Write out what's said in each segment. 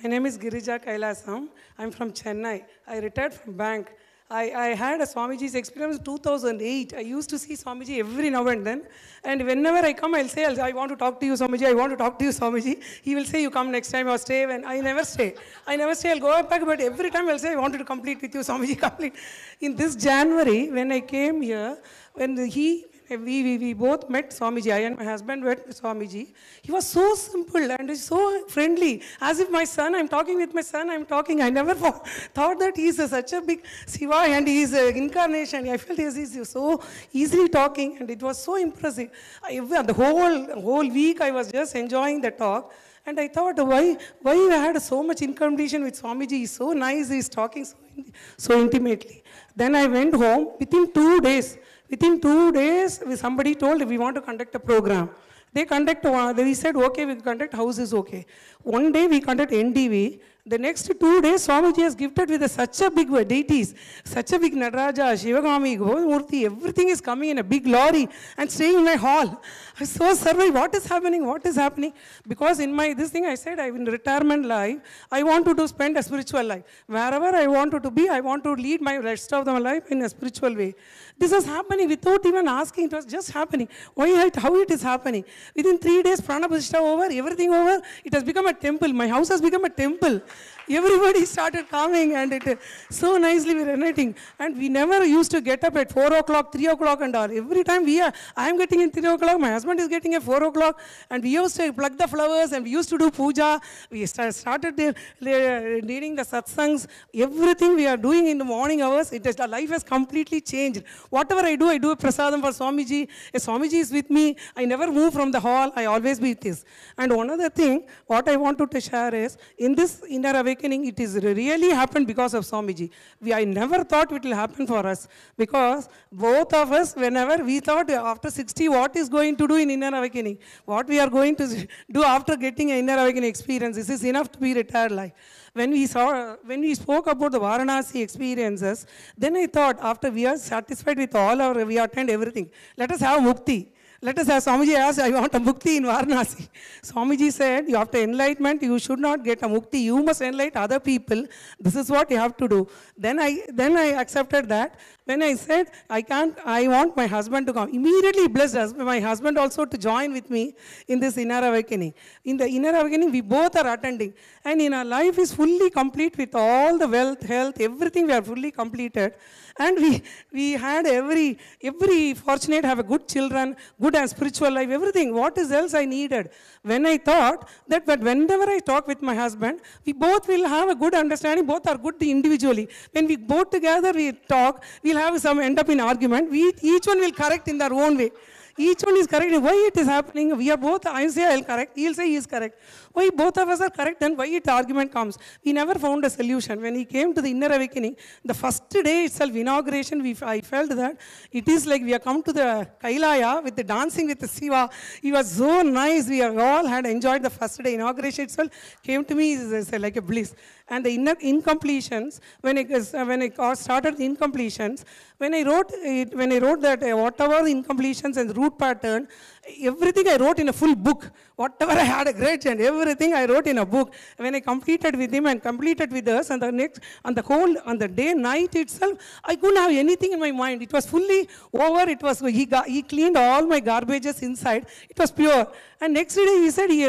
My name is Girija Kailasam. I'm from Chennai. I retired from bank. I had a Swamiji's experience in 2008. I used to see Swamiji every now and then. And whenever I come, I'll say, I want to talk to you, Swamiji. I want to talk to you, Swamiji. He will say, you come next time or stay. When I never stay. I'll go back. But every time I'll say, I wanted to complete with you, Swamiji, complete. In this January, when I came here, we both met Swamiji. I and my husband met Swamiji. He was so simple and so friendly. As if my son, I'm talking with my son, I'm talking. I never thought that he's such a big Shiva and he's an incarnation. I felt he's so easily talking and it was so impressive. The whole week I was just enjoying the talk. And I thought, why I had so much incompletion with Swamiji? He's so nice, he's talking so intimately. Then I went home. Within 2 days, somebody told we want to conduct a program. We said, okay, we conduct House is okay. One day we conduct NDV. The next 2 days, Swamiji has gifted with such a big deities, such a big Nataraja, Shivagami, Murthy, everything is coming in a big lorry and staying in my hall. I was so surprised, what is happening? Because in this thing I said, I'm in retirement life, I want to spend a spiritual life. Wherever I wanted to be, I want to lead my rest of my life in a spiritual way. This was happening without even asking, it was just happening. How it is happening? Within 3 days, Prana Pratishtha over, everything over, it has become a temple. My house has become a temple. Everybody started coming and it so nicely we were renovating. And we never used to get up at 4 o'clock, 3 o'clock and all. Every time I am getting in 3 o'clock, my husband is getting at 4 o'clock and we used to pluck the flowers and we used to do puja. We started reading the satsangs. Everything we are doing in the morning hours, the life has completely changed. Whatever I do a prasadam for Swamiji. If Swamiji is with me, I never move from the hall, I always be with this. And one other thing, what I wanted to share is, in this inner awakening, it is really happened because of Swamiji. I never thought it will happen for us, because both of us, whenever we thought after 60, what is going to do in inner awakening? What we are going to do after getting an inner awakening experience? This is enough to be retired life. When we spoke about the Varanasi experiences, then I thought, after we are satisfied with we attend everything, let us have mukti. Let us have, Swamiji asked, I want a mukti in Varanasi. Swamiji said, after enlightenment, you should not get a mukti. You must enlighten other people. This is what you have to do. Then I accepted that. When I said, I want my husband to come. Immediately blessed us, my husband also to join with me in this inner awakening. In the inner awakening, we both are attending. And in our life is fully complete with all the wealth, health, everything we are fully completed. And we had every fortunate have a good children, good and spiritual life, everything. What is else I needed? When I thought that, but whenever I talk with my husband, we both will have a good understanding, both are good individually. When we both together we talk, we'll have some end up in argument. Each one will correct in their own way. Each one is correct. Why it is happening? We are both, I say I'll correct, he'll say he is correct. Why both of us are correct, then why the argument comes? We never found a solution. When he came to the inner awakening, the first day itself, inauguration, I felt that it is like we have come to the Kailaya with the dancing with the Shiva. He was so nice. We all had enjoyed the first day. Inauguration itself came to me like a bliss. And the inner incompletions, when I started the incompletions, when I wrote that whatever the incompletions and root pattern, everything I wrote in a full book. Whatever I had a great chant, everything I wrote in a book. When I completed with him and completed with us, and on the day, night itself, I couldn't have anything in my mind. It was fully over. He cleaned all my garbages inside. It was pure. And next day he said he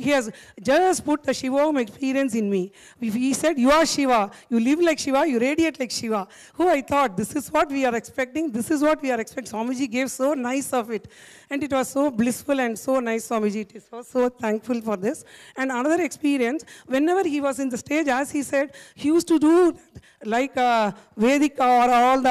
has just put the Shiva experience in me. He said, you are Shiva. You live like Shiva. You radiate like Shiva. I thought, this is what we are expecting. This is what we are expecting. Swamiji gave so nice of it. And it was so blissful and so nice, Swamiji. It is so thankful for this. And another experience, whenever he was in the stage, as he said, he used to do like Vedic or all the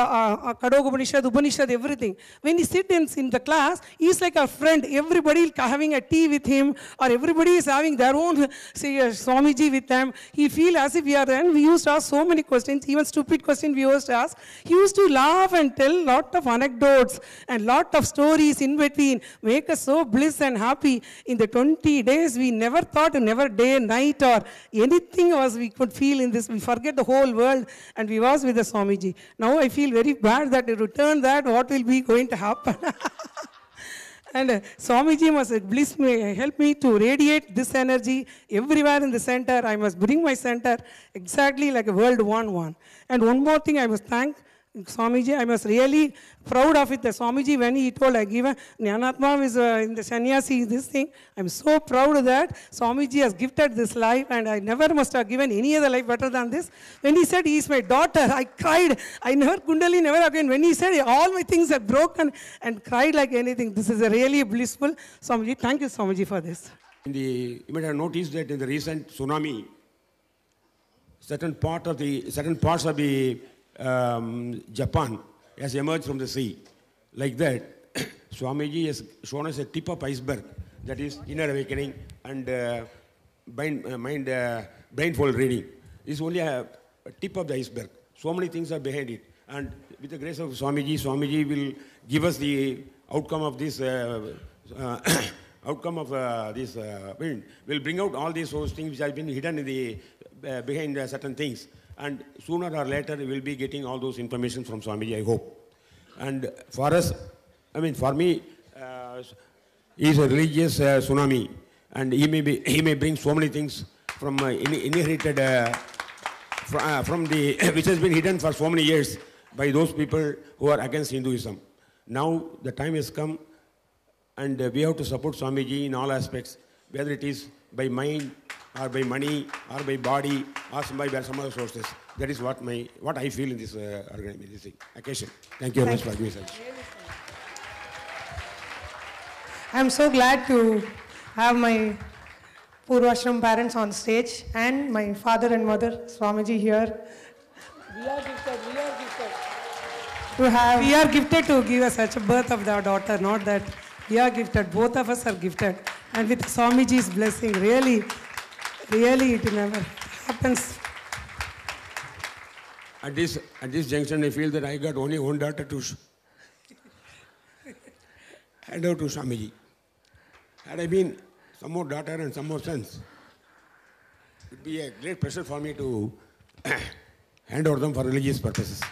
Kadog Upanishad, everything. When he sits in the class, he's like a friend. Everybody having a tea with him, or everybody is having their own Swamiji with them. He feels as if we are there. And we used to ask so many questions, even stupid questions we used to ask. He used to laugh and tell lot of anecdotes and lot of stories in between, make us so bliss and happy. In the 20 days, we never thought, never day, night, or anything we could feel in this. We forget the whole world, and we was with the Swamiji. Now I feel very bad that I returned that, what will be going to happen? And Swamiji must bless me, help me to radiate this energy everywhere in the center. I must bring my center exactly like a world one. And one more thing I must thank Swamiji, I was really proud of it. The Swamiji, when he told, I give Jnanatma is in the sannyasi, this thing, I'm so proud of that. Swamiji has gifted this life, and I never must have given any other life better than this. When he said he is my daughter, I cried. I never, Kundali, never again. When he said all my things are broken and cried like anything, this is a really blissful. Swamiji, thank you, Swamiji, for this. You might have noticed that in the recent tsunami, certain parts of the Japan has emerged from the sea. Like that, Swamiji has shown us a tip of iceberg, that is inner awakening and blindfold reading. It's only a tip of the iceberg. So many things are behind it. And with the grace of Swamiji, Swamiji will give us the outcome of this, will bring out all these things which have been hidden in the, behind certain things. And sooner or later, we will be getting all those information from Swamiji, I hope. And for us, for me, he is a religious tsunami, and he may bring so many things from inherited, from the, which has been hidden for so many years by those people who are against Hinduism. Now the time has come, and we have to support Swamiji in all aspects, whether it is by mind, or by money, or by body, or by some other sources. That is what I feel in this occasion. Thank you very much for giving me. I'm so glad to have my Purvashram parents on stage and my father and mother, Swamiji, here. We are gifted. We are gifted to give us such a birth of our daughter, not that we are gifted. Both of us are gifted. And with Swamiji's blessing, really it never happens. At this junction, I feel that I got only one daughter to hand over to Swamiji. Had I been some more daughter and some more sons, it would be a great pleasure for me to hand over them for religious purposes.